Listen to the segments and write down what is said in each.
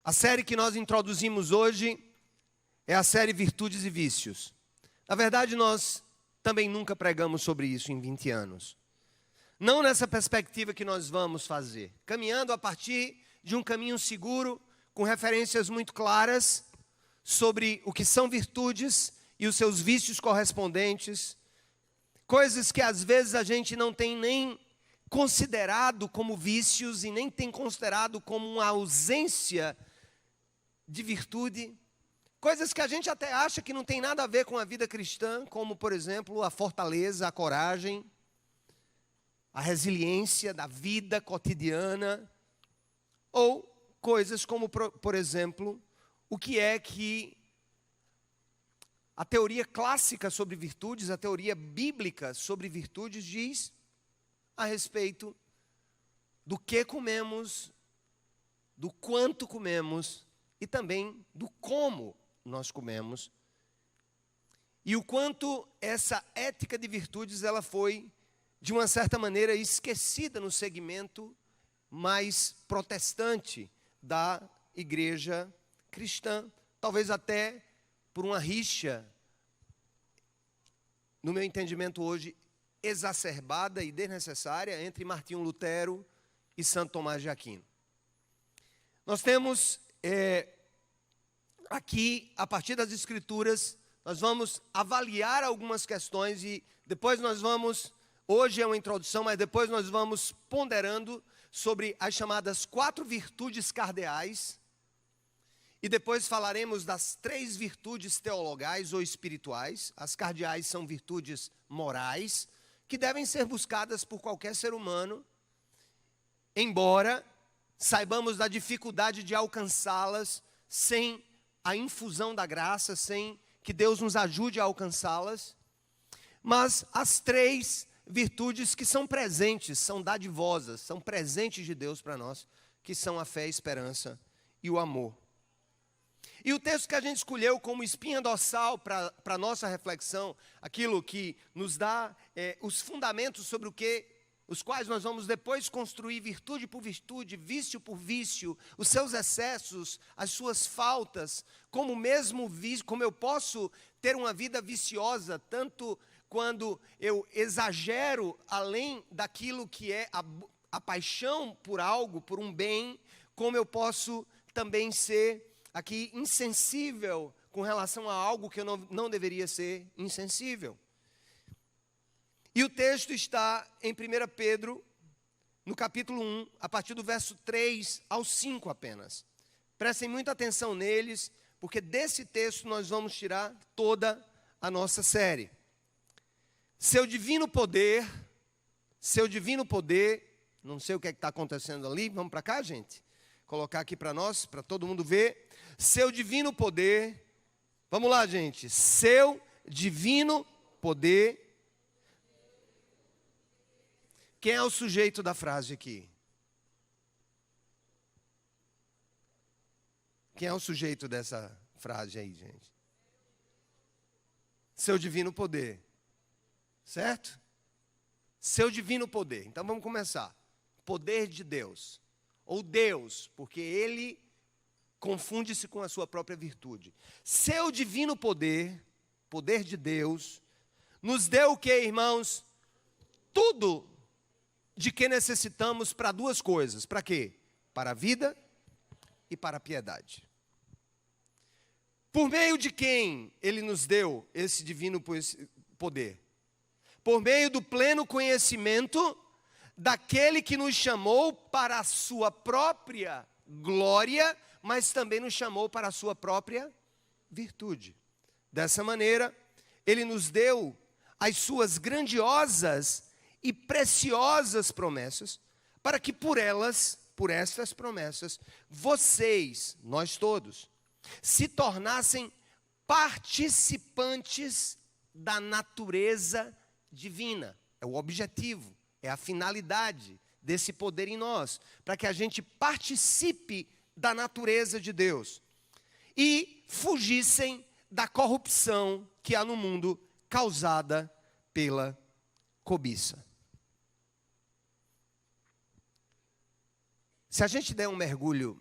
A série que nós introduzimos hoje é a série Virtudes e Vícios. Na verdade, nós também nunca pregamos sobre isso em 20 anos. Não nessa perspectiva que nós vamos fazer, caminhando a partir de um caminho seguro, com referências muito claras sobre o que são virtudes e os seus vícios correspondentes, coisas que às vezes a gente não tem nem considerado como vícios e nem tem considerado como uma ausência de virtude, coisas que a gente até acha que não tem nada a ver com a vida cristã, como, por exemplo, a fortaleza, a coragem, a resiliência da vida cotidiana, ou coisas como, por exemplo, o que é que a teoria clássica sobre virtudes, a teoria bíblica sobre virtudes diz a respeito do que comemos, do quanto comemos e também do como nós comemos. E o quanto essa ética de virtudes ela foi, de uma certa maneira, esquecida no segmento mais protestante da igreja cristã, talvez até por uma rixa, no meu entendimento hoje, exacerbada e desnecessária entre Martinho Lutero e Santo Tomás de Aquino. Nós temos aqui, a partir das Escrituras, nós vamos avaliar algumas questões e depois nós vamos, hoje é uma introdução, mas depois nós vamos ponderando sobre as chamadas 4 virtudes cardeais e depois falaremos das 3 virtudes teologais ou espirituais. As cardeais são virtudes morais que devem ser buscadas por qualquer ser humano, embora saibamos da dificuldade de alcançá-las sem a infusão da graça, sem que Deus nos ajude a alcançá-las. Mas as 3 virtudes que são presentes, são dadivosas, são presentes de Deus para nós, que são a fé, a esperança e o amor. E o texto que a gente escolheu como espinha dorsal para a nossa reflexão, aquilo que nos dá os fundamentos sobre os quais nós vamos depois construir virtude por virtude, vício por vício, os seus excessos, as suas faltas, como eu posso ter uma vida viciosa, tanto quando eu exagero além daquilo que é a paixão por algo, por um bem, como eu posso também ser aqui insensível com relação a algo que eu não deveria ser insensível. E o texto está em 1 Pedro, no capítulo 1, a partir do verso 3 ao 5 apenas. Prestem muita atenção neles, porque desse texto nós vamos tirar toda a nossa série. Seu divino poder, não sei o que está acontecendo ali, vamos para cá, gente? Colocar aqui para nós, para todo mundo ver. Seu divino poder, vamos lá, gente. Seu divino poder. Quem é o sujeito da frase aqui? Quem é o sujeito dessa frase aí, gente? Seu divino poder. Certo? Seu divino poder. Então vamos começar. Poder de Deus. Ou Deus, porque ele confunde-se com a sua própria virtude. Seu divino poder, poder de Deus, nos deu o que, irmãos? Tudo de que necessitamos para 2 coisas. Para quê? Para a vida e para a piedade. Por meio de quem ele nos deu esse divino poder? Por meio do pleno conhecimento daquele que nos chamou para a sua própria glória, mas também nos chamou para a sua própria virtude. Dessa maneira, ele nos deu as suas grandiosas e preciosas promessas, para que por estas promessas, vocês, nós todos, se tornassem participantes da natureza divina. É o objetivo, é a finalidade desse poder em nós, para que a gente participe da natureza de Deus e fugissem da corrupção que há no mundo causada pela cobiça. Se a gente der um mergulho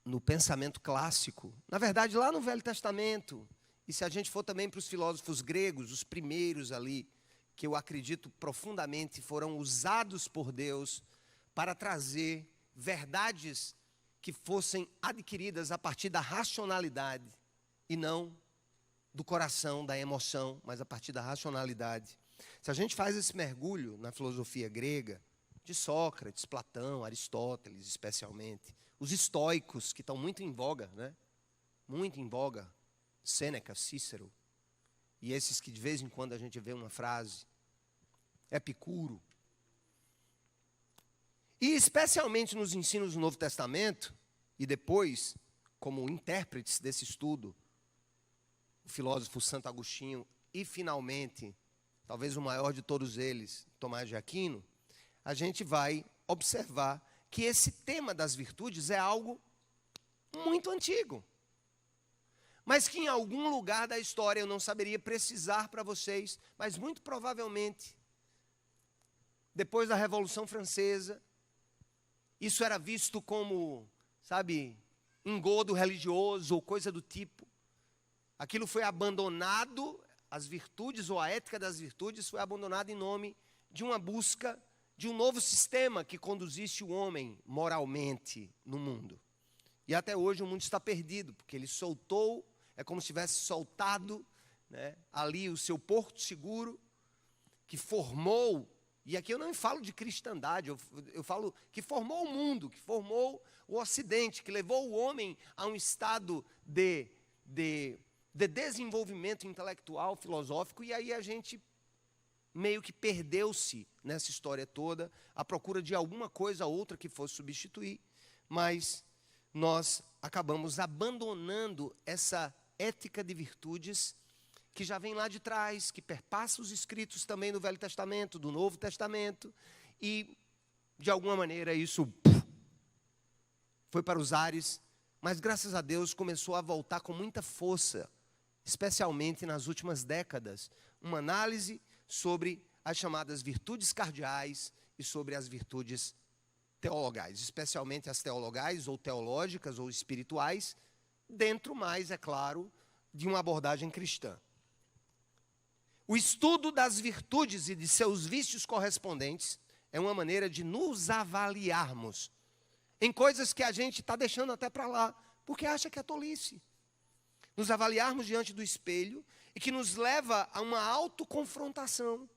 no pensamento clássico, na verdade lá no Velho Testamento, e se a gente for também para os filósofos gregos, os primeiros ali, que eu acredito profundamente foram usados por Deus para trazer verdades que fossem adquiridas a partir da racionalidade e não do coração, da emoção, mas a partir da racionalidade. Se a gente faz esse mergulho na filosofia grega, de Sócrates, Platão, Aristóteles especialmente, os estoicos que estão muito em voga, né? Muito em voga, Sêneca, Cícero, e esses que de vez em quando a gente vê uma frase, Epicuro. E especialmente nos ensinos do Novo Testamento, e depois, como intérpretes desse estudo, o filósofo Santo Agostinho, e finalmente, talvez o maior de todos eles, Tomás de Aquino, a gente vai observar que esse tema das virtudes é algo muito antigo. Mas que em algum lugar da história eu não saberia precisar para vocês, mas muito provavelmente, depois da Revolução Francesa, isso era visto como, sabe, engodo religioso ou coisa do tipo. Aquilo foi abandonado, as virtudes ou a ética das virtudes foi abandonada em nome de uma busca de um novo sistema que conduzisse o homem moralmente no mundo. E até hoje o mundo está perdido, porque ele soltou, é como se tivesse soltado, né, ali o seu porto seguro, que formou, e aqui eu não falo de cristandade, eu falo que formou o mundo, que formou o Ocidente, que levou o homem a um estado de desenvolvimento intelectual, filosófico, e aí a gente meio que perdeu-se nessa história toda, à procura de alguma coisa ou outra que fosse substituir, mas nós acabamos abandonando essa ética de virtudes que já vem lá de trás, que perpassa os escritos também do Velho Testamento, do Novo Testamento, e de alguma maneira isso foi para os ares, mas graças a Deus começou a voltar com muita força, especialmente nas últimas décadas, uma análise sobre as chamadas virtudes cardeais e sobre as virtudes teologais, especialmente as teologais ou teológicas ou espirituais, dentro mais, é claro, de uma abordagem cristã. O estudo das virtudes e de seus vícios correspondentes é uma maneira de nos avaliarmos em coisas que a gente está deixando até para lá, porque acha que é tolice. Nos avaliarmos diante do espelho e que nos leva a uma autoconfrontação.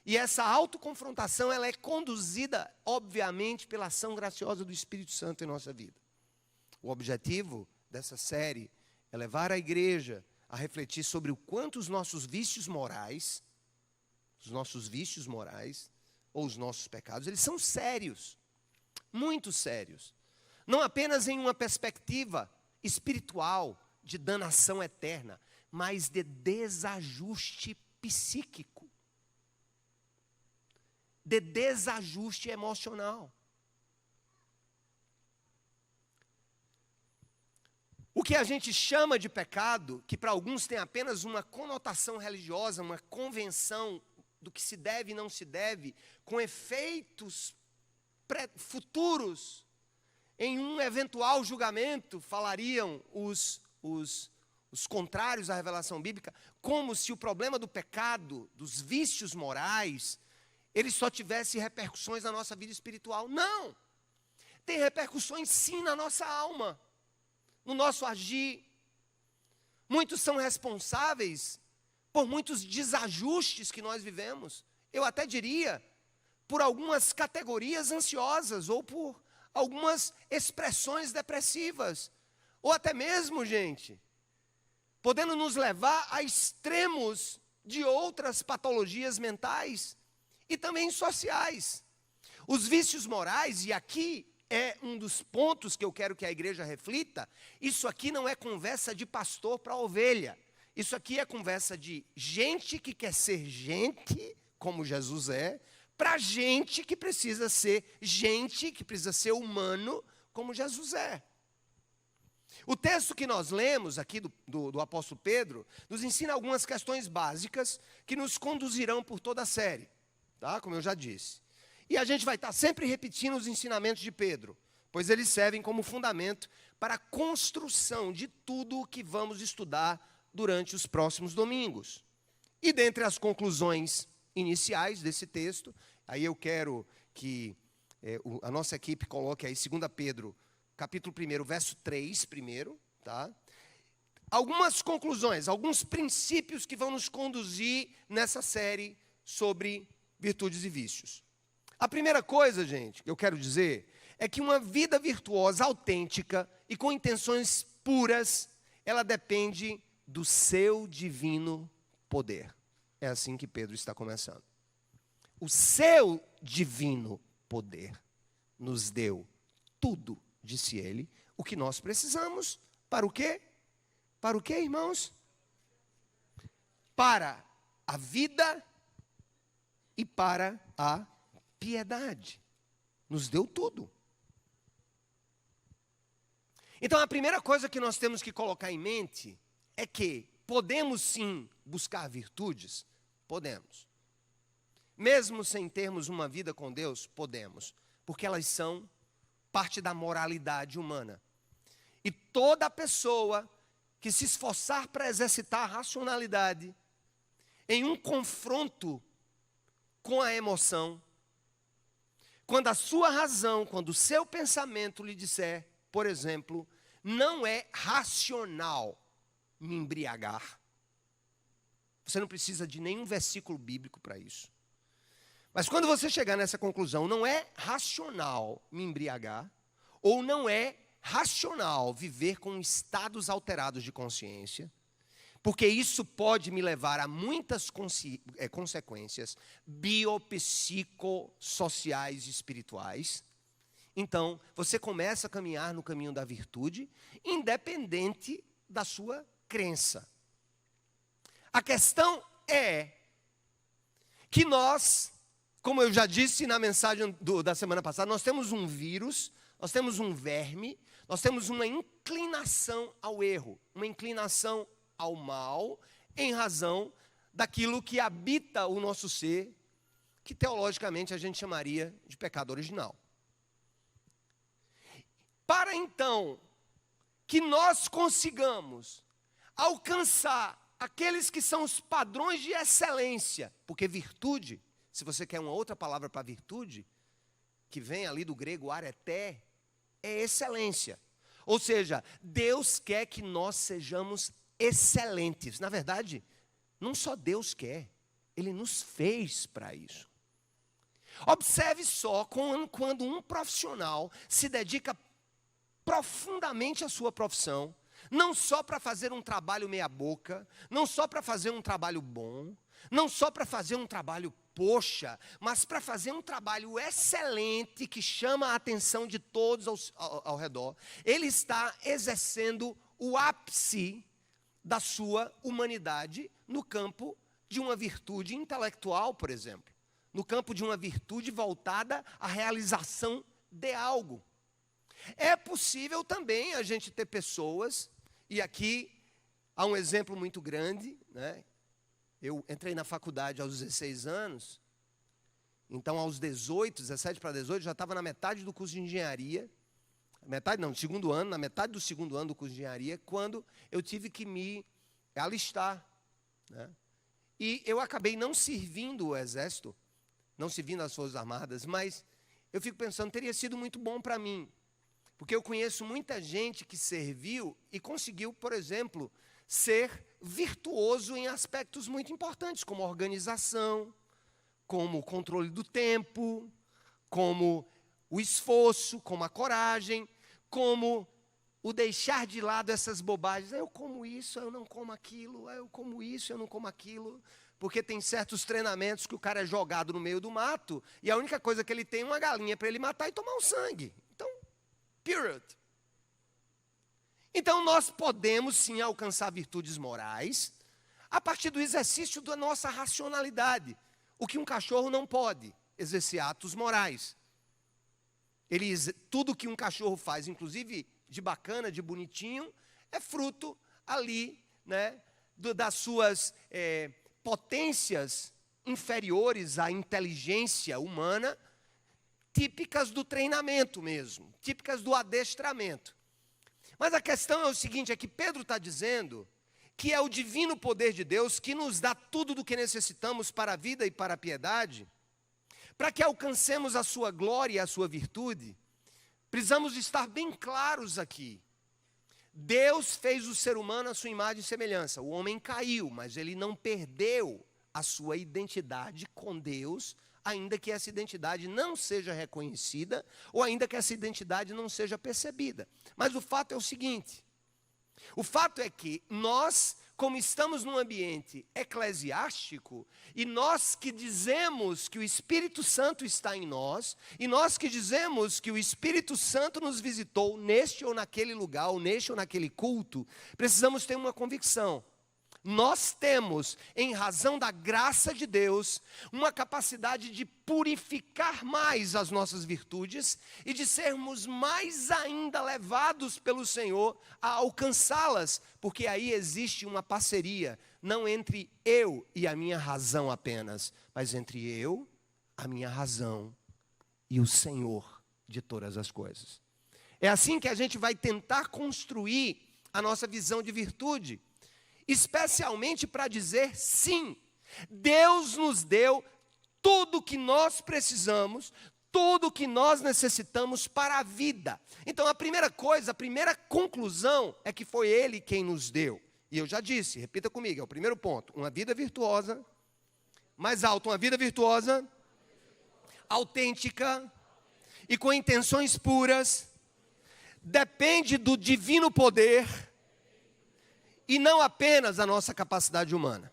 E essa autoconfrontação, ela é conduzida, obviamente, pela ação graciosa do Espírito Santo em nossa vida. O objetivo dessa série é levar a igreja a refletir sobre o quanto os nossos vícios morais, ou os nossos pecados, eles são sérios, muito sérios. Não apenas em uma perspectiva espiritual, de danação eterna, mas de desajuste psíquico, de desajuste emocional. O que a gente chama de pecado, que para alguns tem apenas uma conotação religiosa, uma convenção do que se deve e não se deve, com efeitos futuros, em um eventual julgamento, falariam os contrários à revelação bíblica, como se o problema do pecado, dos vícios morais, ele só tivesse repercussões na nossa vida espiritual. Não! Tem repercussões sim na nossa alma, no nosso agir. Muitos são responsáveis por muitos desajustes que nós vivemos. Eu até diria, por algumas categorias ansiosas, ou por algumas expressões depressivas, ou até mesmo, gente, podendo nos levar a extremos de outras patologias mentais e também sociais. Os vícios morais, e aqui é um dos pontos que eu quero que a igreja reflita, isso aqui não é conversa de pastor para ovelha. Isso aqui é conversa de gente que quer ser gente, como Jesus é, para gente que precisa ser gente, que precisa ser humano, como Jesus é. O texto que nós lemos aqui do apóstolo Pedro, nos ensina algumas questões básicas que nos conduzirão por toda a série, tá? Como eu já disse. E a gente vai estar sempre repetindo os ensinamentos de Pedro, pois eles servem como fundamento para a construção de tudo o que vamos estudar durante os próximos domingos. E dentre as conclusões iniciais desse texto, aí eu quero que a nossa equipe coloque aí 2 Pedro, capítulo 1, verso 3 primeiro, tá? Algumas conclusões, alguns princípios que vão nos conduzir nessa série sobre virtudes e vícios. A primeira coisa, gente, que eu quero dizer, é que uma vida virtuosa, autêntica e com intenções puras, ela depende do seu divino poder. É assim que Pedro está começando. O seu divino poder nos deu tudo, disse ele, o que nós precisamos. Para o quê? Para o quê, irmãos? Para a vida e para a piedade. Nos deu tudo. Então, a primeira coisa que nós temos que colocar em mente é que podemos sim buscar virtudes? Podemos. Mesmo sem termos uma vida com Deus, podemos. Porque elas são parte da moralidade humana. E toda pessoa que se esforçar para exercitar a racionalidade em um confronto com a emoção, quando a sua razão, quando o seu pensamento lhe disser, por exemplo, não é racional me embriagar. Você não precisa de nenhum versículo bíblico para isso. Mas quando você chegar nessa conclusão, não é racional me embriagar, ou não é racional viver com estados alterados de consciência, porque isso pode me levar a muitas consequências biopsicossociais e espirituais. Então, você começa a caminhar no caminho da virtude, independente da sua crença. A questão é que nós, como eu já disse na mensagem da semana passada, nós temos um vírus, nós temos um verme, nós temos uma inclinação ao erro, uma inclinação ao mal, em razão daquilo que habita o nosso ser, que teologicamente a gente chamaria de pecado original. Para então que nós consigamos alcançar aqueles que são os padrões de excelência, porque virtude, se você quer uma outra palavra para virtude, que vem ali do grego areté, é excelência. Ou seja, Deus quer que nós sejamos excelentes. Na verdade, não só Deus quer, Ele nos fez para isso. Observe só quando um profissional se dedica profundamente à sua profissão, não só para fazer um trabalho meia boca, não só para fazer um trabalho bom, não só para fazer um trabalho poxa, mas para fazer um trabalho excelente que chama a atenção de todos ao redor. Ele está exercendo o ápice da sua humanidade no campo de uma virtude intelectual, por exemplo. No campo de uma virtude voltada à realização de algo. É possível também a gente ter pessoas, e aqui há um exemplo muito grande, né? Eu entrei na faculdade aos 16 anos, então aos 18, 17 para 18, já estava na metade do curso de engenharia, segundo ano, na metade do segundo ano do curso de engenharia, quando eu tive que me alistar, né? E eu acabei não servindo o exército, não servindo as Forças Armadas, mas eu fico pensando, teria sido muito bom para mim, porque eu conheço muita gente que serviu e conseguiu, por exemplo, ser virtuoso em aspectos muito importantes, como organização, como o controle do tempo, como o esforço, como a coragem, como o deixar de lado essas bobagens. Eu como isso, eu não como aquilo, eu como isso, eu não como aquilo. Porque tem certos treinamentos que o cara é jogado no meio do mato e a única coisa que ele tem é uma galinha para ele matar e tomar o sangue. Então, period. Então, nós podemos sim alcançar virtudes morais a partir do exercício da nossa racionalidade. O que um cachorro não pode, exercer atos morais. Tudo que um cachorro faz, inclusive de bacana, de bonitinho, é fruto ali, né, das suas potências inferiores à inteligência humana, típicas do treinamento mesmo, típicas do adestramento. Mas a questão é o seguinte, é que Pedro está dizendo que é o divino poder de Deus que nos dá tudo do que necessitamos para a vida e para a piedade, para que alcancemos a sua glória e a sua virtude. Precisamos estar bem claros aqui. Deus fez o ser humano à sua imagem e semelhança. O homem caiu, mas ele não perdeu a sua identidade com Deus, ainda que essa identidade não seja reconhecida, ou ainda que essa identidade não seja percebida. Mas o fato é o seguinte, o fato é que nós, como estamos num ambiente eclesiástico, e nós que dizemos que o Espírito Santo está em nós, e nós que dizemos que o Espírito Santo nos visitou neste ou naquele lugar, ou neste ou naquele culto, precisamos ter uma convicção. Nós temos, em razão da graça de Deus, uma capacidade de purificar mais as nossas virtudes e de sermos mais ainda levados pelo Senhor a alcançá-las, porque aí existe uma parceria, não entre eu e a minha razão apenas, mas entre eu, a minha razão e o Senhor de todas as coisas. É assim que a gente vai tentar construir a nossa visão de virtude, especialmente para dizer sim, Deus nos deu tudo o que nós precisamos, tudo o que nós necessitamos para a vida. Então a primeira coisa, a primeira conclusão é que foi Ele quem nos deu. E eu já disse, repita comigo, é o primeiro ponto, uma vida virtuosa, mais alto, uma vida virtuosa, autêntica e com intenções puras, depende do divino poder e não apenas da nossa capacidade humana.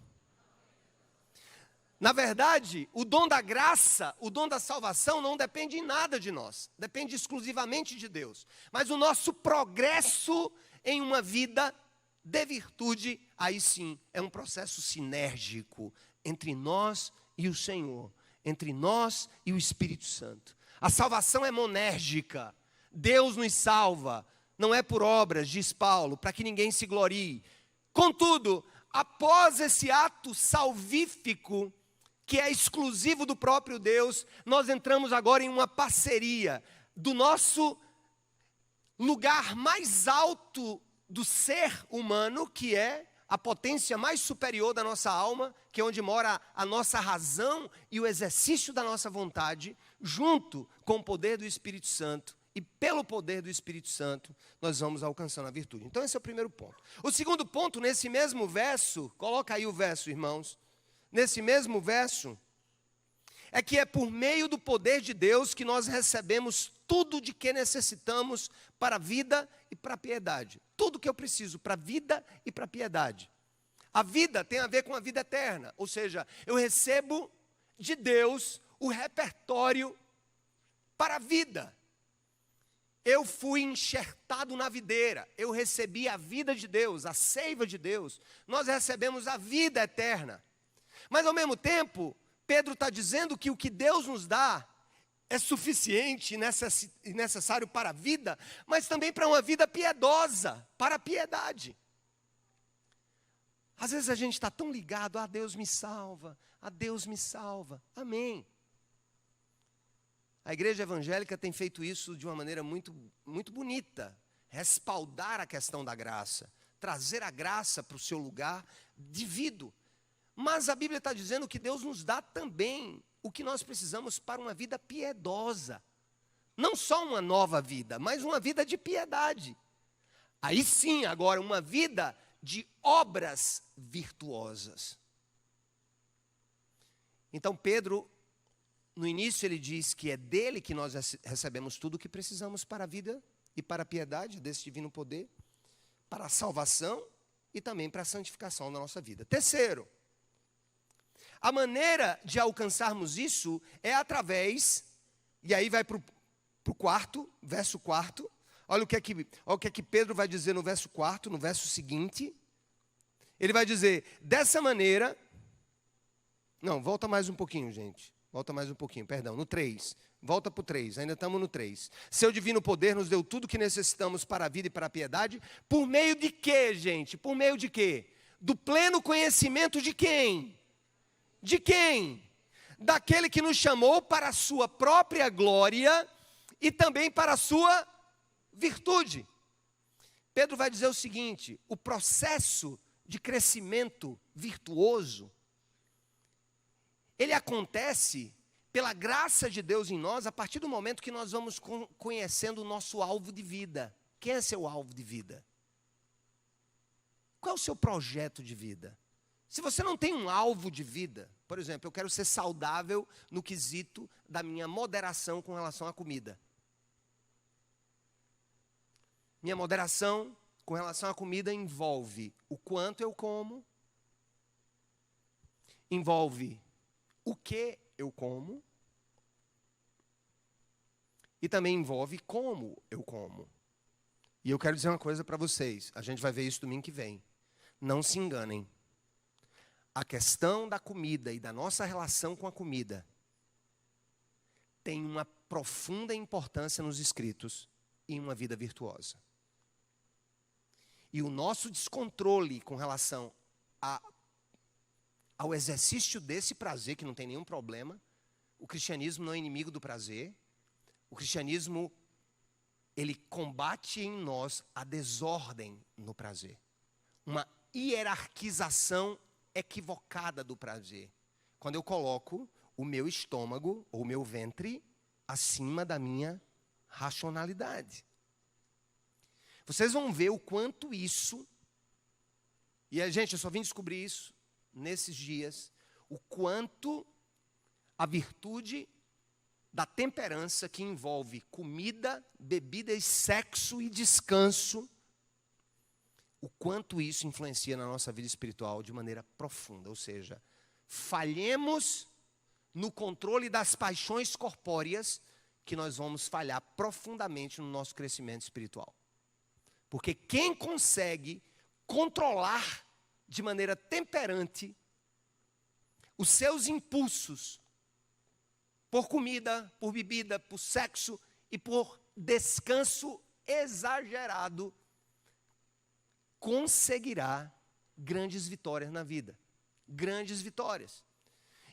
Na verdade, o dom da graça, o dom da salvação não depende em nada de nós, depende exclusivamente de Deus. Mas o nosso progresso em uma vida de virtude, aí sim, é um processo sinérgico entre nós e o Senhor, entre nós e o Espírito Santo. A salvação é monérgica, Deus nos salva, não é por obras, diz Paulo, para que ninguém se glorie. Contudo, após esse ato salvífico, que é exclusivo do próprio Deus, nós entramos agora em uma parceria do nosso lugar mais alto do ser humano, que é a potência mais superior da nossa alma, que é onde mora a nossa razão e o exercício da nossa vontade, junto com o poder do Espírito Santo. E pelo poder do Espírito Santo, nós vamos alcançando a virtude. Então esse é o primeiro ponto. O segundo ponto, nesse mesmo verso, coloca aí o verso, irmãos. Nesse mesmo verso, é que é por meio do poder de Deus que nós recebemos tudo de que necessitamos para a vida e para a piedade. Tudo que eu preciso para a vida e para a piedade. A vida tem a ver com a vida eterna, ou seja, eu recebo de Deus o repertório para a vida. Eu fui enxertado na videira, eu recebi a vida de Deus, a seiva de Deus, nós recebemos a vida eterna. Mas ao mesmo tempo, Pedro está dizendo que o que Deus nos dá é suficiente e necessário para a vida, mas também para uma vida piedosa, para a piedade. Às vezes a gente está tão ligado, ah, Deus me salva, ah, Deus me salva, amém. A igreja evangélica tem feito isso de uma maneira muito, muito bonita, respaldar a questão da graça, trazer a graça para o seu lugar devido. Mas a Bíblia está dizendo que Deus nos dá também o que nós precisamos para uma vida piedosa. Não só uma nova vida, mas uma vida de piedade. Aí sim, agora, uma vida de obras virtuosas. Então Pedro, no início ele diz que é dele que nós recebemos tudo o que precisamos para a vida e para a piedade, desse divino poder, para a salvação e também para a santificação da nossa vida. Terceiro, a maneira de alcançarmos isso é através, e aí vai para o quarto, verso 4, olha o que é que Pedro vai dizer no verso 4, no verso seguinte, ele vai dizer, dessa maneira, não, volta mais um pouquinho, gente, volta mais um pouquinho, perdão, no 3, volta para o 3, ainda estamos no 3. Seu divino poder nos deu tudo que necessitamos para a vida e para a piedade, por meio de quê, gente? Por meio de quê? Do pleno conhecimento de quem? De quem? daquele que nos chamou para a sua própria glória e também para a sua virtude. Pedro vai dizer o seguinte: o processo de crescimento virtuoso, ele acontece pela graça de Deus em nós, a partir do momento que nós vamos conhecendo o nosso alvo de vida. Quem é seu alvo de vida? Qual é o seu projeto de vida? Se você não tem um alvo de vida, por exemplo, eu quero ser saudável no quesito da minha moderação com relação à comida. Minha moderação com relação à comida envolve o quanto eu como, envolve o que eu como e também envolve como eu como. E eu quero dizer uma coisa para vocês, a gente vai ver isso domingo que vem. Não se enganem. A questão da comida e da nossa relação com a comida tem uma profunda importância nos escritos e em uma vida virtuosa. E o nosso descontrole com relação ao exercício desse prazer, que não tem nenhum problema, o cristianismo não é inimigo do prazer, o cristianismo, ele combate em nós a desordem no prazer. Uma hierarquização equivocada do prazer. Quando eu coloco o meu estômago ou o meu ventre acima da minha racionalidade. Vocês vão ver o quanto isso, e gente, eu só vim descobrir isso nesses dias, o quanto a virtude da temperança, que envolve comida, bebida e sexo e descanso, o quanto isso influencia na nossa vida espiritual de maneira profunda. Ou seja, falhemos no controle das paixões corpóreas, que nós vamos falhar profundamente no nosso crescimento espiritual. Porque quem consegue controlar de maneira temperante os seus impulsos por comida, por bebida, por sexo e por descanso exagerado, conseguirá grandes vitórias na vida. Grandes vitórias.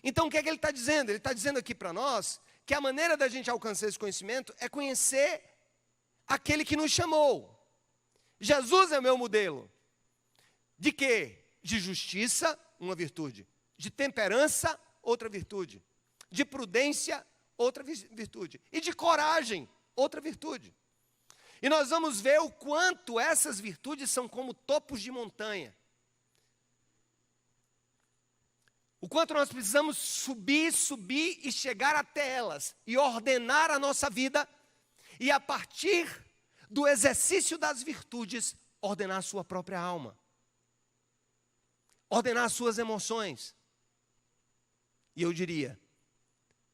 Então o que é que ele está dizendo? Ele está dizendo aqui para nós que a maneira da gente alcançar esse conhecimento é conhecer aquele que nos chamou. Jesus é meu modelo. De quê? De justiça, uma virtude. De temperança, outra virtude. De prudência, outra virtude. E de coragem, outra virtude. E nós vamos ver o quanto essas virtudes são como topos de montanha. O quanto nós precisamos subir e chegar até elas. E ordenar a nossa vida. E a partir do exercício das virtudes, ordenar a sua própria alma. Ordenar as suas emoções. E eu diria,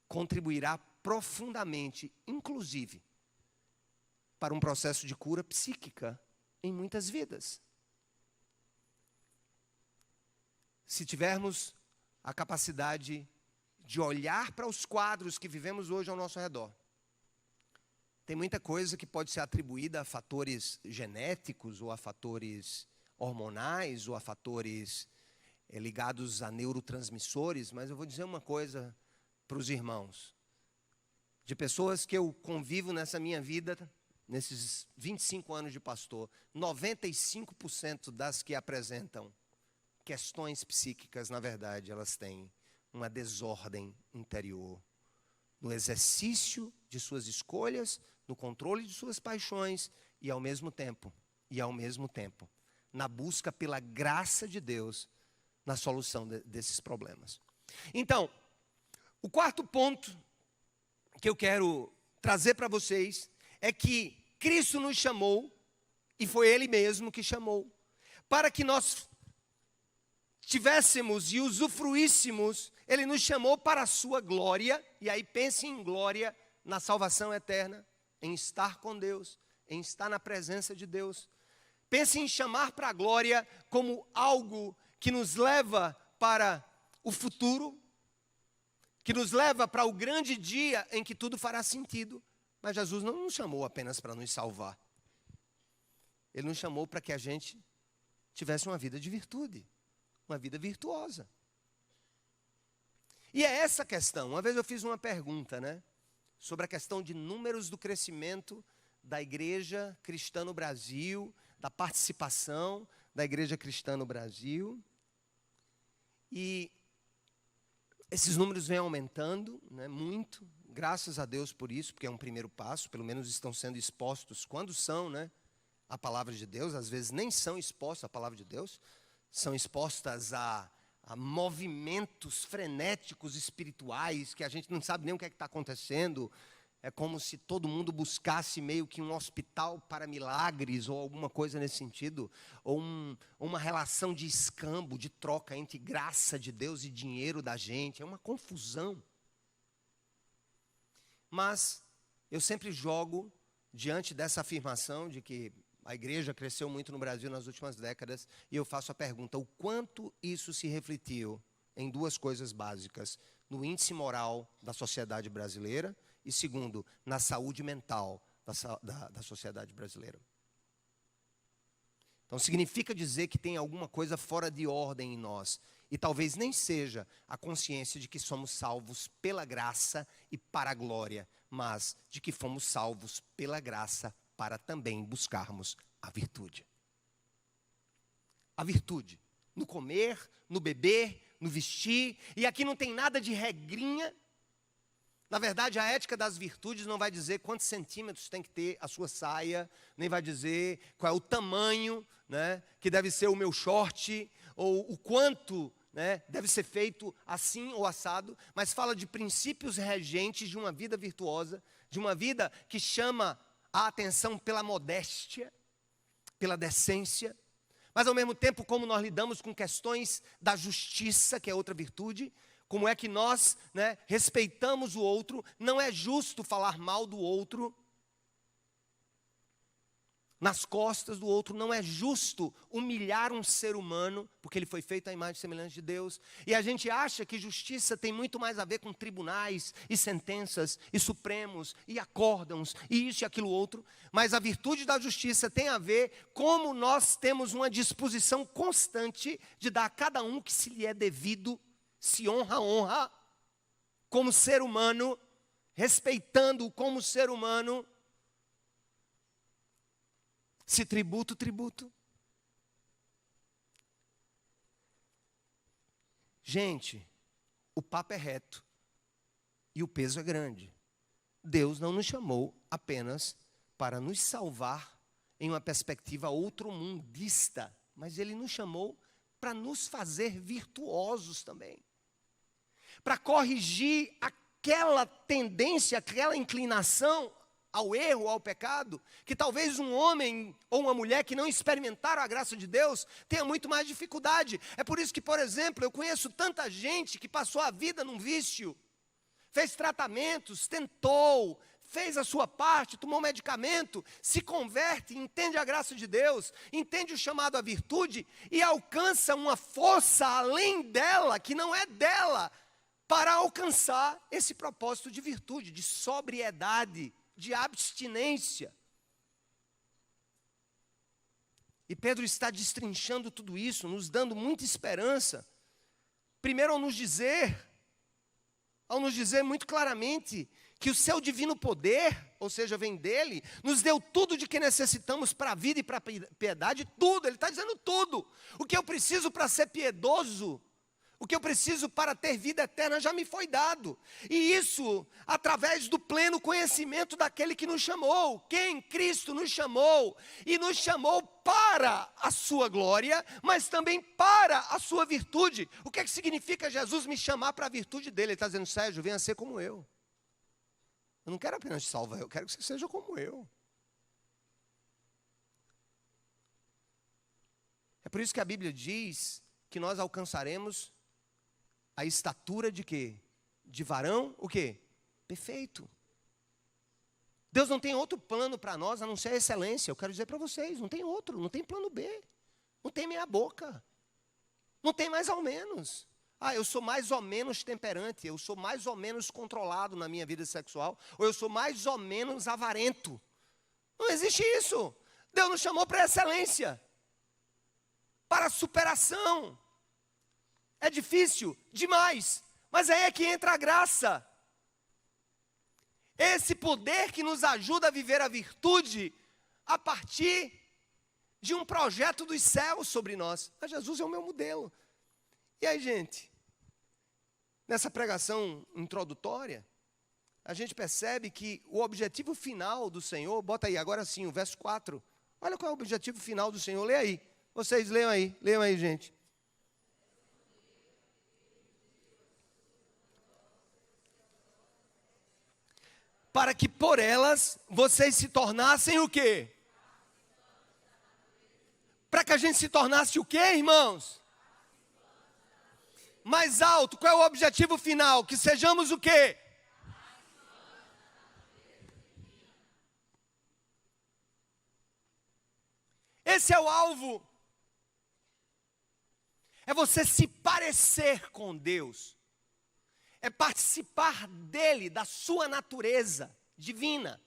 contribuirá profundamente, inclusive, para um processo de cura psíquica em muitas vidas. Se tivermos a capacidade de olhar para os quadros que vivemos hoje ao nosso redor, tem muita coisa que pode ser atribuída a fatores genéticos, ou a fatores hormonais, ou a fatores ligados a neurotransmissores, mas eu vou dizer uma coisa para os irmãos. De pessoas que eu convivo nessa minha vida, nesses 25 anos de pastor, 95% das que apresentam questões psíquicas, na verdade, elas têm uma desordem interior. No exercício de suas escolhas, no controle de suas paixões e ao mesmo tempo, na busca pela graça de Deus na solução desses problemas. Então, o quarto ponto que eu quero trazer para vocês é que Cristo nos chamou, e foi Ele mesmo que chamou, para que nós tivéssemos e usufruíssemos. Ele nos chamou para a sua glória, e aí pense em glória, na salvação eterna, em estar com Deus, em estar na presença de Deus. Pense em chamar para a glória como algo que nos leva para o futuro, que nos leva para o grande dia em que tudo fará sentido. Mas Jesus não nos chamou apenas para nos salvar. Ele nos chamou para que a gente tivesse uma vida de virtude, uma vida virtuosa. E é essa questão. Uma vez eu fiz uma pergunta, né? Sobre a questão de números do crescimento da igreja cristã no Brasil, da participação da igreja cristã no Brasil. E esses números vêm aumentando, né, muito, graças a Deus por isso, porque é um primeiro passo, pelo menos estão sendo expostos, quando são, né, a palavra de Deus, às vezes nem são expostos à palavra de Deus, são expostas a movimentos frenéticos espirituais, que a gente não sabe nem o que é que está acontecendo. É como se todo mundo buscasse meio que um hospital para milagres, ou alguma coisa nesse sentido, ou uma relação de escambo, de troca entre graça de Deus e dinheiro da gente. É uma confusão. Mas eu sempre jogo diante dessa afirmação de que a igreja cresceu muito no Brasil nas últimas décadas, e eu faço a pergunta: o quanto isso se refletiu em duas coisas básicas: no índice moral da sociedade brasileira, e segundo, na saúde mental da sociedade brasileira. Então significa dizer que tem alguma coisa fora de ordem em nós, e talvez nem seja a consciência de que somos salvos pela graça e para a glória, mas de que fomos salvos pela graça para também buscarmos a virtude. A virtude, no comer, no beber, no vestir, e aqui não tem nada de regrinha. Na verdade, a ética das virtudes não vai dizer quantos centímetros tem que ter a sua saia, nem vai dizer qual é o tamanho, né, que deve ser o meu short, ou o quanto, né, deve ser feito assim ou assado, mas fala de princípios regentes de uma vida virtuosa, de uma vida que chama a atenção pela modéstia, pela decência, mas ao mesmo tempo como nós lidamos com questões da justiça, que é outra virtude, como é que nós, né, respeitamos o outro. Não é justo falar mal do outro nas costas do outro, não é justo humilhar um ser humano, porque ele foi feito à imagem e semelhança de Deus. E a gente acha que justiça tem muito mais a ver com tribunais, e sentenças, e supremos, e acórdãos, e isso e aquilo outro. Mas a virtude da justiça tem a ver como nós temos uma disposição constante de dar a cada um que se lhe é devido, se honra, honra, como ser humano, respeitando-o como ser humano, se tributo, tributo. Gente, o papo é reto e o peso é grande. Deus não nos chamou apenas para nos salvar em uma perspectiva outromundista, mas Ele nos chamou para nos fazer virtuosos também, para corrigir aquela tendência, aquela inclinação ao erro, ao pecado, que talvez um homem ou uma mulher que não experimentaram a graça de Deus tenha muito mais dificuldade. É por isso que, por exemplo, eu conheço tanta gente que passou a vida num vício, fez tratamentos, tentou, fez a sua parte, tomou medicamento, se converte, entende a graça de Deus, entende o chamado à virtude e alcança uma força além dela, que não é dela, para alcançar esse propósito de virtude, de sobriedade, de abstinência. E Pedro está destrinchando tudo isso, nos dando muita esperança. Primeiro ao nos dizer muito claramente que o seu divino poder, ou seja, vem dele, nos deu tudo de que necessitamos para a vida e para a piedade, tudo, ele está dizendo tudo. O que eu preciso para ser piedoso, o que eu preciso para ter vida eterna já me foi dado. E isso através do pleno conhecimento daquele que nos chamou. Quem? Cristo nos chamou. E nos chamou para a sua glória, mas também para a sua virtude. O que é que significa Jesus me chamar para a virtude dele? Ele está dizendo: Sérgio, venha ser como eu. Eu não quero apenas te salvar, eu quero que você seja como eu. É por isso que a Bíblia diz que nós alcançaremos a estatura de quê? De varão, o quê? Perfeito. Deus não tem outro plano para nós, a não ser a excelência. Eu quero dizer para vocês, não tem outro, não tem plano B. Não tem meia boca. Não tem mais ou menos. Eu sou mais ou menos temperante, eu sou mais ou menos controlado na minha vida sexual, ou eu sou mais ou menos avarento. Não existe isso. Deus nos chamou para a excelência, para a superação. É difícil demais, Mas aí é que entra a graça. Esse poder que nos ajuda a viver a virtude a partir de um projeto dos céus sobre nós. Mas Jesus é o meu modelo. E aí, gente, nessa pregação introdutória, a gente percebe que o objetivo final do Senhor, bota aí, agora sim, o verso 4. Olha qual é o objetivo final do Senhor, lê aí. Vocês leiam aí, gente. Para que por elas vocês se tornassem o quê? Para que a gente se tornasse o quê, irmãos? Mais alto, qual é o objetivo final? Que sejamos o quê? Esse é o alvo. É você se parecer com Deus. É participar dele, da sua natureza divina.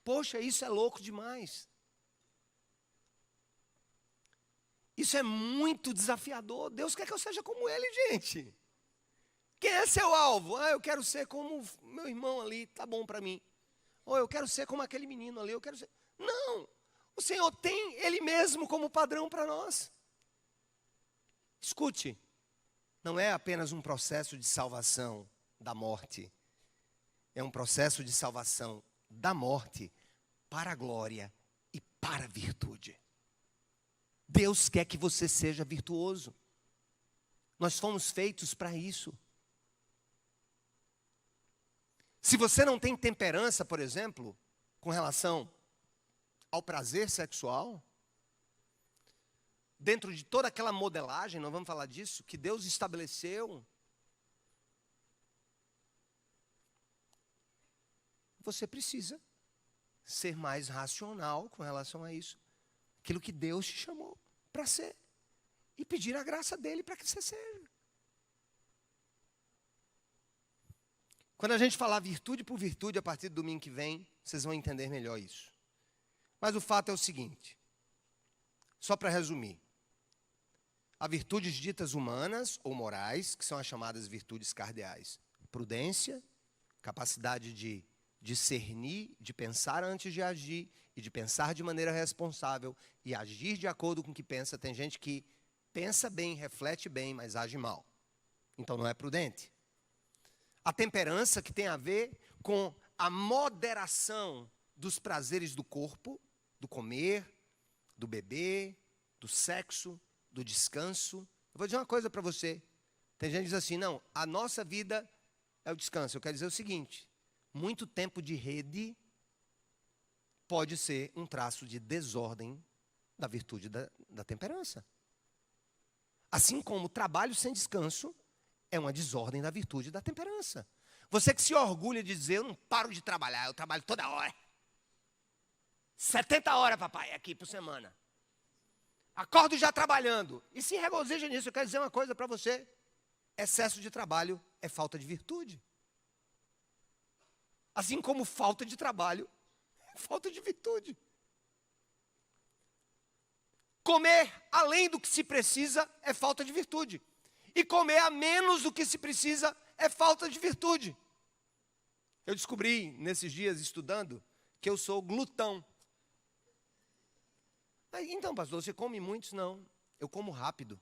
Poxa, isso é louco demais. Isso é muito desafiador. Deus quer que eu seja como ele, gente. Quem é seu alvo? Eu quero ser como meu irmão ali, tá bom para mim. Ou eu quero ser como aquele menino ali, eu quero ser... Não, o Senhor tem ele mesmo como padrão para nós. Escute. Não é apenas um processo de salvação da morte. É um processo de salvação da morte para a glória e para a virtude. Deus quer que você seja virtuoso. Nós fomos feitos para isso. Se você não tem temperança, por exemplo, com relação ao prazer sexual, dentro de toda aquela modelagem, nós vamos falar disso, que Deus estabeleceu, você precisa ser mais racional com relação a isso. Aquilo que Deus te chamou para ser. E pedir a graça dele para que você seja. Quando a gente falar virtude por virtude, a partir do domingo que vem, vocês vão entender melhor isso. Mas o fato é o seguinte, só para resumir. Há virtudes ditas humanas ou morais, que são as chamadas virtudes cardeais. Prudência, capacidade de discernir, de pensar antes de agir, e de pensar de maneira responsável, e agir de acordo com o que pensa. Tem gente que pensa bem, reflete bem, mas age mal. Então não é prudente. A temperança, que tem a ver com a moderação dos prazeres do corpo, do comer, do beber, do sexo, do descanso. Eu vou dizer uma coisa para você. Tem gente que diz assim, não, a nossa vida é o descanso. Eu quero dizer o seguinte, muito tempo de rede pode ser um traço de desordem da virtude da temperança. Assim como trabalho sem descanso é uma desordem da virtude da temperança. Você que se orgulha de dizer, eu não paro de trabalhar, eu trabalho toda hora. 70 horas, papai, aqui por semana. Acordo já trabalhando. E se regozija nisso. Eu quero dizer uma coisa para você. Excesso de trabalho é falta de virtude. Assim como falta de trabalho é falta de virtude. Comer além do que se precisa é falta de virtude. E comer a menos do que se precisa é falta de virtude. Eu descobri nesses dias estudando que eu sou glutão. Então, pastor, você come muitos? Não, eu como rápido.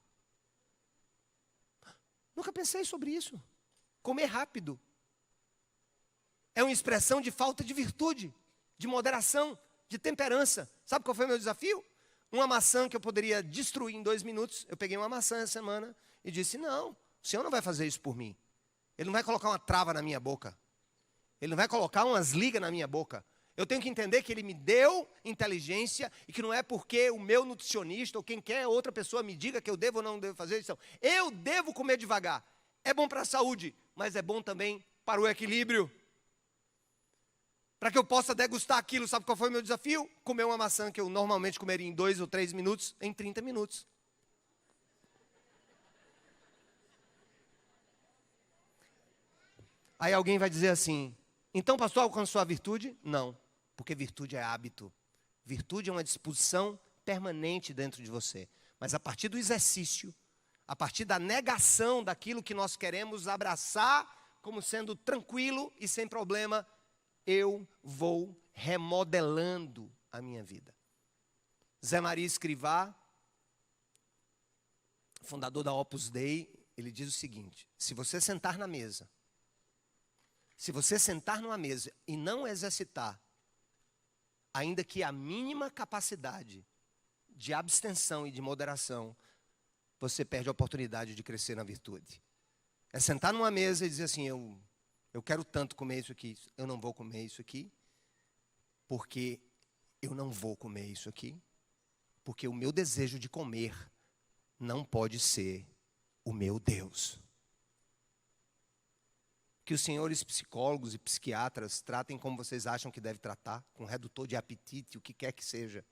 Nunca pensei sobre isso. Comer rápido é uma expressão de falta de virtude, de moderação, de temperança. Sabe qual foi o meu desafio? Uma maçã que eu poderia destruir em 2 minutos. Eu peguei uma maçã essa semana e disse, não, o Senhor não vai fazer isso por mim. Ele não vai colocar uma trava na minha boca. Ele não vai colocar umas ligas na minha boca. Eu tenho que entender que Ele me deu inteligência e que não é porque o meu nutricionista ou quem quer outra pessoa me diga que eu devo ou não devo fazer isso. Eu devo comer devagar. É bom para a saúde, mas é bom também para o equilíbrio. Para que eu possa degustar aquilo, sabe qual foi o meu desafio? Comer uma maçã que eu normalmente comeria em 2 ou 3 minutos, em 30 minutos. Aí alguém vai dizer assim, então pastor, alcançou a virtude? Não, porque virtude é hábito. Virtude é uma disposição permanente dentro de você. Mas a partir do exercício, a partir da negação daquilo que nós queremos abraçar como sendo tranquilo e sem problema, eu vou remodelando a minha vida. Zé Maria Escrivá, fundador da Opus Dei, ele diz o seguinte: se você sentar numa mesa e não exercitar, ainda que a mínima capacidade de abstenção e de moderação, você perde a oportunidade de crescer na virtude. É sentar numa mesa e dizer assim, eu quero tanto comer isso aqui, eu não vou comer isso aqui, porque eu não vou comer isso aqui, porque o meu desejo de comer não pode ser o meu Deus. Que os senhores psicólogos e psiquiatras tratem como vocês acham que deve tratar, com redutor de apetite, o que quer que seja.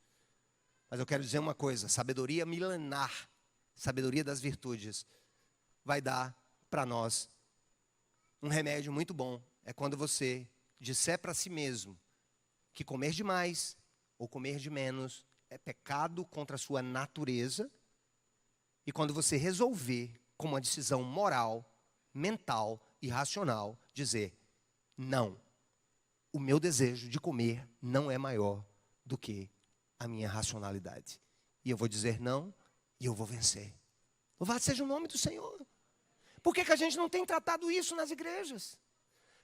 Mas eu quero dizer uma coisa, sabedoria milenar, sabedoria das virtudes, vai dar para nós um remédio muito bom. É quando você disser para si mesmo que comer demais ou comer de menos é pecado contra a sua natureza, e quando você resolver, com uma decisão moral, mental e racional, dizer, não, o meu desejo de comer não é maior do que a minha racionalidade. E eu vou dizer não, e eu vou vencer. Louvado seja o nome do Senhor. Por que a gente não tem tratado isso nas igrejas?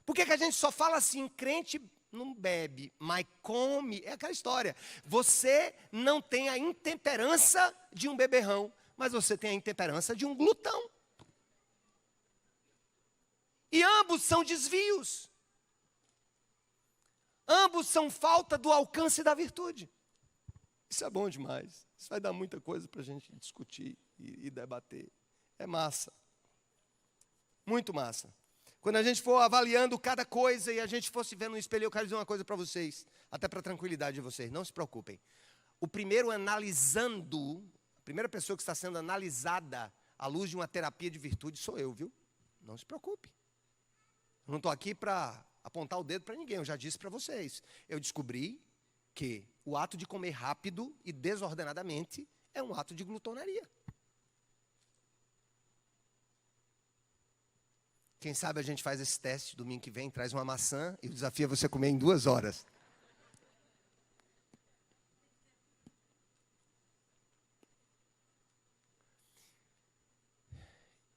Por que a gente só fala assim, crente não bebe, mas come? É aquela história. Você não tem a intemperança de um beberrão, mas você tem a intemperança de um glutão. E ambos são desvios. Ambos são falta do alcance da virtude. Isso é bom demais. Isso vai dar muita coisa para a gente discutir e debater. É massa. Muito massa. Quando a gente for avaliando cada coisa e a gente for se vendo no espelho, eu quero dizer uma coisa para vocês, até para a tranquilidade de vocês, não se preocupem. O primeiro analisando, a primeira pessoa que está sendo analisada à luz de uma terapia de virtude sou eu, viu? Não se preocupe. Eu não estou aqui para apontar o dedo para ninguém, eu já disse para vocês. Eu descobri que o ato de comer rápido e desordenadamente é um ato de glutonaria. Quem sabe a gente faz esse teste domingo que vem, traz uma maçã e o desafio é você comer em 2 horas.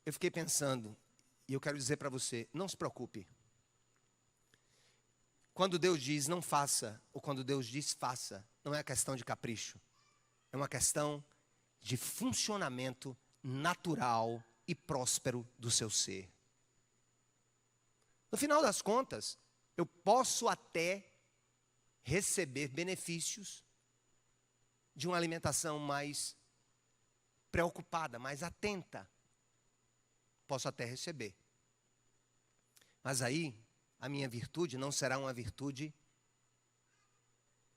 Eu fiquei pensando, e eu quero dizer para você, não se preocupe. Quando Deus diz não faça, ou quando Deus diz faça, não é questão de capricho. É uma questão de funcionamento natural e próspero do seu ser. No final das contas, eu posso até receber benefícios de uma alimentação mais preocupada, mais atenta. Posso até receber. Mas aí, a minha virtude não será uma virtude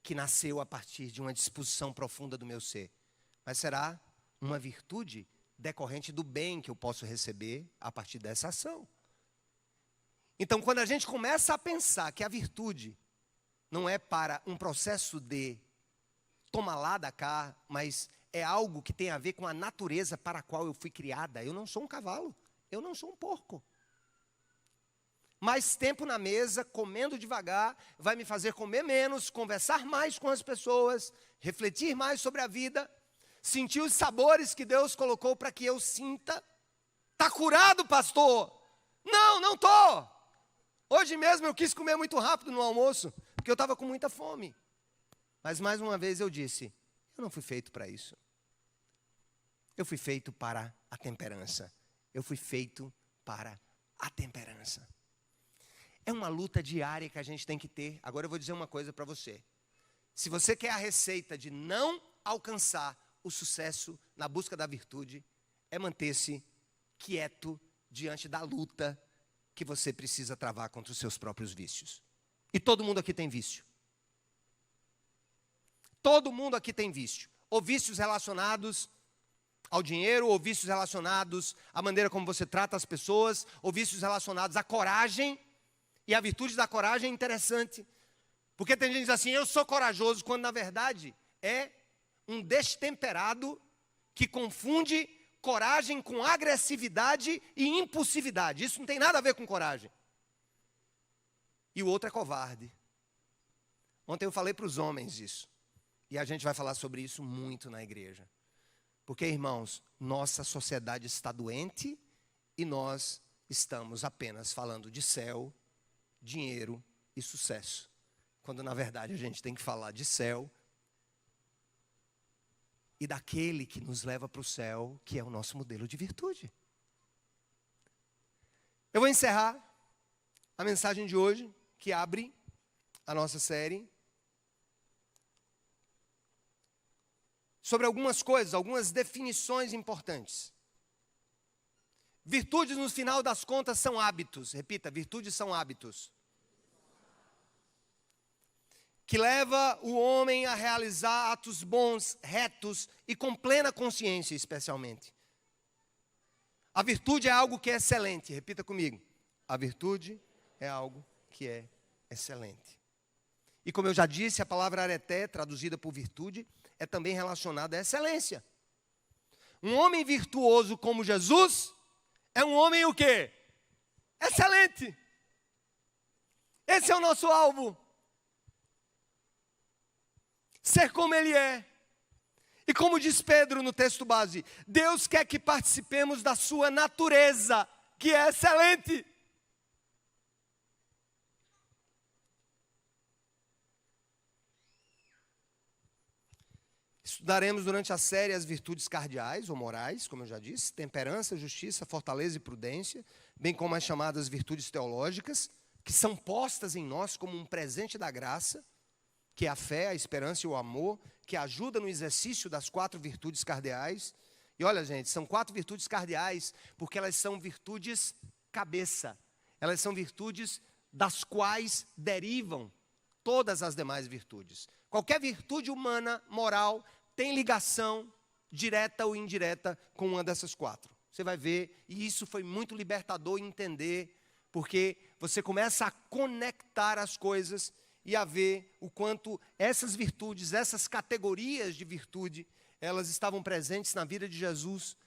que nasceu a partir de uma disposição profunda do meu ser, mas será uma virtude decorrente do bem que eu posso receber a partir dessa ação. Então, quando a gente começa a pensar que a virtude não é para um processo de toma lá da cá, mas é algo que tem a ver com a natureza para a qual eu fui criada. Eu não sou um cavalo, eu não sou um porco. Mais tempo na mesa, comendo devagar, vai me fazer comer menos, conversar mais com as pessoas, refletir mais sobre a vida, sentir os sabores que Deus colocou para que eu sinta. Está curado, pastor? Não, não estou. Hoje mesmo eu quis comer muito rápido no almoço, porque eu estava com muita fome. Mas mais uma vez eu disse, eu não fui feito para isso. Eu fui feito para a temperança. Eu fui feito para a temperança. É uma luta diária que a gente tem que ter. Agora eu vou dizer uma coisa para você. Se você quer a receita de não alcançar o sucesso na busca da virtude, é manter-se quieto diante da luta que você precisa travar contra os seus próprios vícios. E todo mundo aqui tem vício. Todo mundo aqui tem vício. Ou vícios relacionados ao dinheiro, ou vícios relacionados à maneira como você trata as pessoas, ou vícios relacionados à coragem. E a virtude da coragem é interessante. Porque tem gente que diz assim, eu sou corajoso, quando na verdade é um destemperado que confunde coragem com agressividade e impulsividade. Isso não tem nada a ver com coragem. E o outro é covarde. Ontem eu falei para os homens isso. E a gente vai falar sobre isso muito na igreja. Porque, irmãos, nossa sociedade está doente e nós estamos apenas falando de céu, dinheiro e sucesso. Quando, na verdade, a gente tem que falar de céu e daquele que nos leva para o céu, que é o nosso modelo de virtude. Eu vou encerrar a mensagem de hoje, que abre a nossa série, sobre algumas coisas, algumas definições importantes. Virtudes, no final das contas, são hábitos. Repita, virtudes são hábitos. Que leva o homem a realizar atos bons, retos e com plena consciência, especialmente. A virtude é algo que é excelente. Repita comigo. A virtude é algo que é excelente. E como eu já disse, a palavra areté, traduzida por virtude, é também relacionada à excelência. Um homem virtuoso como Jesus é um homem o quê? Excelente. Esse é o nosso alvo. Ser como Ele é. E como diz Pedro no texto base, Deus quer que participemos da sua natureza, que é excelente. Estudaremos durante a série as virtudes cardeais ou morais, como eu já disse, temperança, justiça, fortaleza e prudência, bem como as chamadas virtudes teológicas, que são postas em nós como um presente da graça, que é a fé, a esperança e o amor, que ajuda no exercício das 4 virtudes cardeais. E olha, gente, são 4 virtudes cardeais, porque elas são virtudes cabeça. Elas são virtudes das quais derivam todas as demais virtudes. Qualquer virtude humana, moral, tem ligação direta ou indireta com uma dessas 4. Você vai ver, e isso foi muito libertador entender, porque você começa a conectar as coisas e a ver o quanto essas virtudes, essas categorias de virtude, elas estavam presentes na vida de Jesus,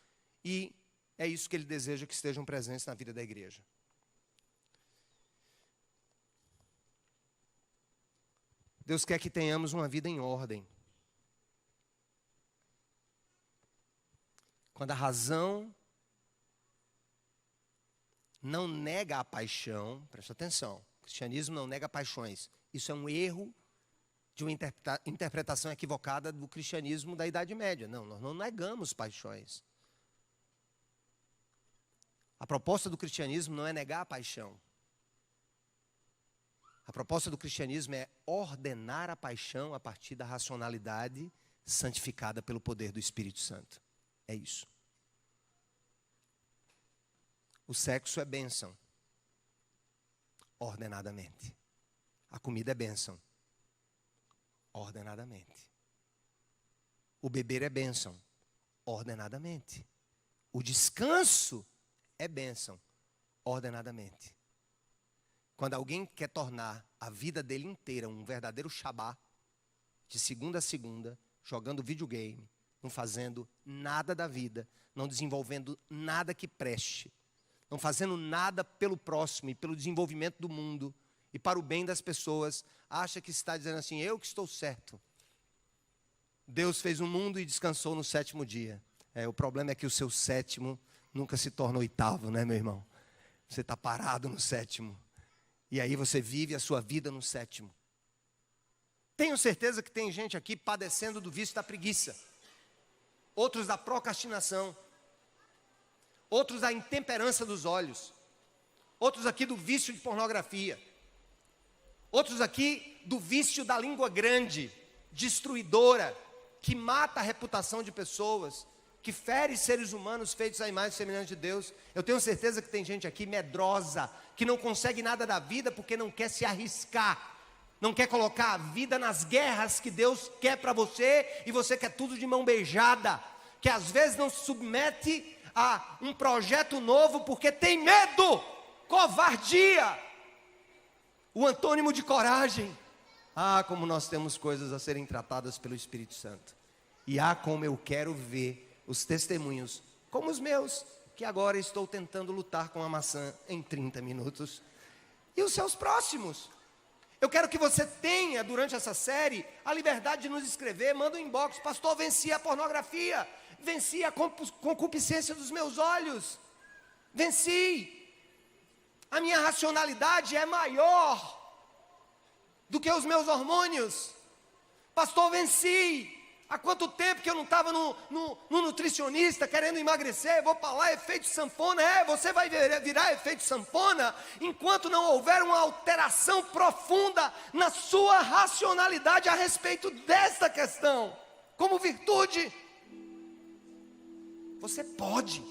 e é isso que Ele deseja que estejam presentes na vida da igreja. Deus quer que tenhamos uma vida em ordem. Quando a razão não nega a paixão, presta atenção, o cristianismo não nega paixões. Isso é um erro de uma interpretação equivocada do cristianismo da Idade Média. Não, nós não negamos paixões. A proposta do cristianismo não é negar a paixão. A proposta do cristianismo é ordenar a paixão a partir da racionalidade santificada pelo poder do Espírito Santo. É isso. O sexo é bênção, ordenadamente. A comida é bênção, ordenadamente. O beber é bênção, ordenadamente. O descanso é bênção, ordenadamente. Quando alguém quer tornar a vida dele inteira um verdadeiro Shabá, de segunda a segunda, jogando videogame, não fazendo nada da vida, não desenvolvendo nada que preste, não fazendo nada pelo próximo e pelo desenvolvimento do mundo e para o bem das pessoas, acha que está dizendo assim, eu que estou certo. Deus fez o mundo e descansou no 7º dia. O problema é que o seu 7º nunca se torna 8º, né, meu irmão? Você está parado no 7º. E aí você vive a sua vida no 7º. Tenho certeza que tem gente aqui padecendo do vício da preguiça. Outros da procrastinação. Outros da intemperança dos olhos. Outros aqui do vício de pornografia. Outros aqui do vício da língua grande, destruidora, que mata a reputação de pessoas, que fere seres humanos feitos à imagem e semelhança de Deus. Eu tenho certeza que tem gente aqui medrosa, que não consegue nada da vida porque não quer se arriscar, não quer colocar a vida nas guerras que Deus quer para você, e você quer tudo de mão beijada, que às vezes não se submete a um projeto novo porque tem medo, covardia. O antônimo de coragem. Ah, como nós temos coisas a serem tratadas pelo Espírito Santo. E como eu quero ver os testemunhos como os meus, que agora estou tentando lutar com a maçã em 30 minutos. E os seus próximos. Eu quero que você tenha, durante essa série, a liberdade de nos escrever. Manda um inbox: pastor, venci a pornografia, venci a concupiscência dos meus olhos, venci. A minha racionalidade é maior do que os meus hormônios. Pastor, venci. Há quanto tempo que eu não estava no nutricionista querendo emagrecer? Vou para lá, efeito sanfona. Você vai virar efeito sanfona enquanto não houver uma alteração profunda na sua racionalidade a respeito desta questão, como virtude. Você pode.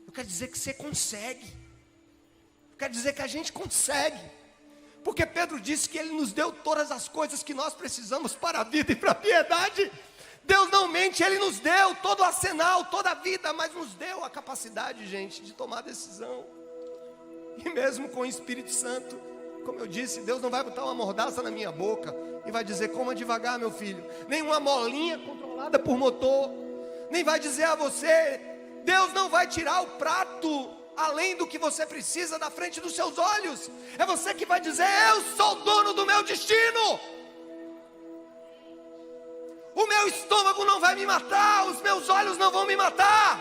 Eu quero dizer que você consegue. Eu quero dizer que a gente consegue. Porque Pedro disse que Ele nos deu todas as coisas que nós precisamos para a vida e para a piedade. Deus não mente, Ele nos deu todo o arsenal, toda a vida, mas nos deu a capacidade, gente, de tomar decisão. E mesmo com o Espírito Santo, como eu disse, Deus não vai botar uma mordaça na minha boca e vai dizer: coma devagar, meu filho. Nem uma molinha controlada por motor. Nem vai dizer a você, Deus não vai tirar o prato além do que você precisa da frente dos seus olhos. É você que vai dizer: eu sou dono do meu destino. O meu estômago não vai me matar, os meus olhos não vão me matar,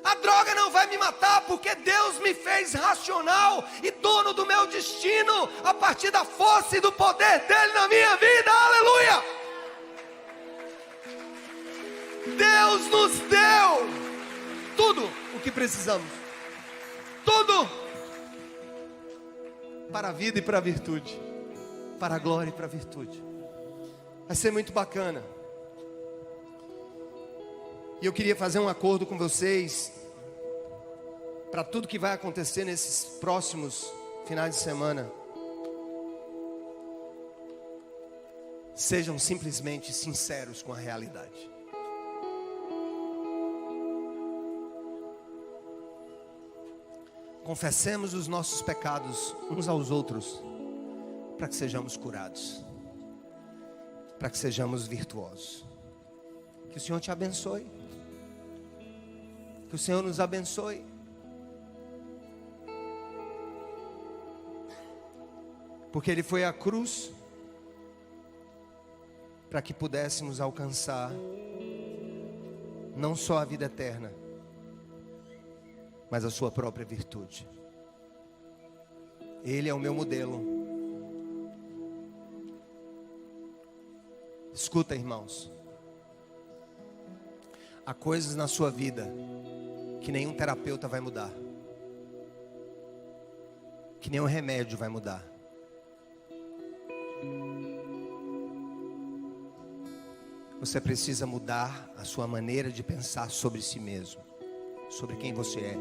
a droga não vai me matar, porque Deus me fez racional e dono do meu destino, a partir da força e do poder dEle na minha vida. Aleluia! Deus nos deu tudo o que precisamos, tudo, para a vida e para a virtude, para a glória e para a virtude. Vai ser muito bacana. E eu queria fazer um acordo com vocês, para tudo que vai acontecer nesses próximos finais de semana. Sejam simplesmente sinceros com a realidade. Confessemos os nossos pecados uns aos outros, para que sejamos curados, para que sejamos virtuosos. Que o Senhor te abençoe, que o Senhor nos abençoe. Porque Ele foi à cruz para que pudéssemos alcançar não só a vida eterna, mas a sua própria virtude. Ele é o meu modelo. Escuta, irmãos, há coisas na sua vida que nenhum terapeuta vai mudar, que nenhum remédio vai mudar. Você precisa mudar a sua maneira de pensar sobre si mesmo, sobre quem você é,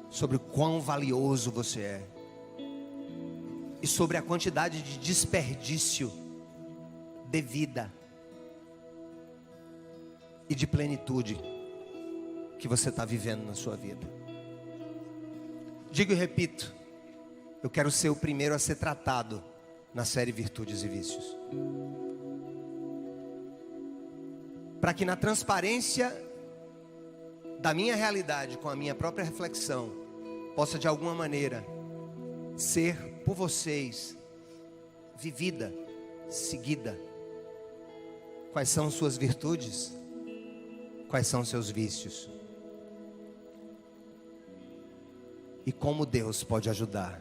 sobre o quão valioso você é, e sobre a quantidade de desperdício de vida e de plenitude que você está vivendo na sua vida. Digo e repito: eu quero ser o primeiro a ser tratado na série Virtudes e Vícios, para que na transparência da minha realidade com a minha própria reflexão possa de alguma maneira ser por vocês vivida, seguida. Quais são suas virtudes? Quais são seus vícios? E como Deus pode ajudar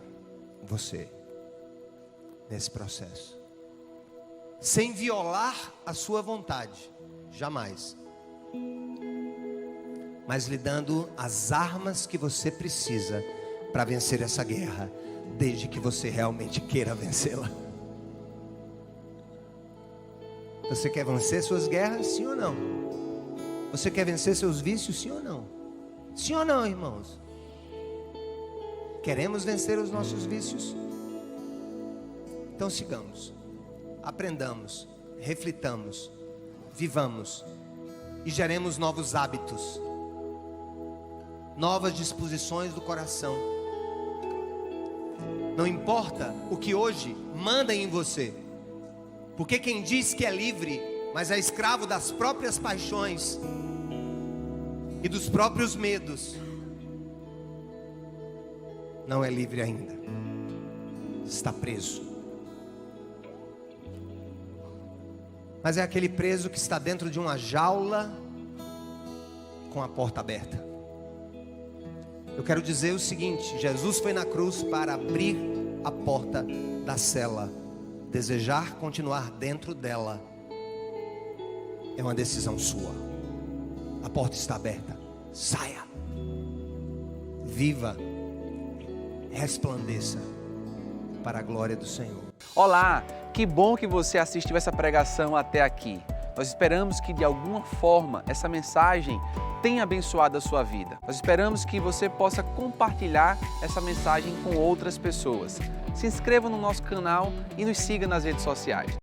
você nesse processo, sem violar a sua vontade, jamais, mas lhe dando as armas que você precisa para vencer essa guerra, desde que você realmente queira vencê-la. Você quer vencer suas guerras, sim ou não? Você quer vencer seus vícios, sim ou não? Sim ou não, irmãos? Queremos vencer os nossos vícios? Então sigamos, aprendamos, reflitamos, vivamos e geremos novos hábitos, novas disposições do coração. Não importa o que hoje manda em você, porque quem diz que é livre mas é escravo das próprias paixões e dos próprios medos, não é livre ainda, está preso. Mas é aquele preso que está dentro de uma jaula com a porta aberta. Eu quero dizer o seguinte: Jesus foi na cruz para abrir a porta da cela. Desejar continuar dentro dela é uma decisão sua. A porta está aberta. Saia. Viva. Resplandeça para a glória do Senhor. Olá, que bom que você assistiu essa pregação até aqui. Nós esperamos que de alguma forma essa mensagem tenha abençoado a sua vida. Nós esperamos que você possa compartilhar essa mensagem com outras pessoas. Se inscreva no nosso canal e nos siga nas redes sociais.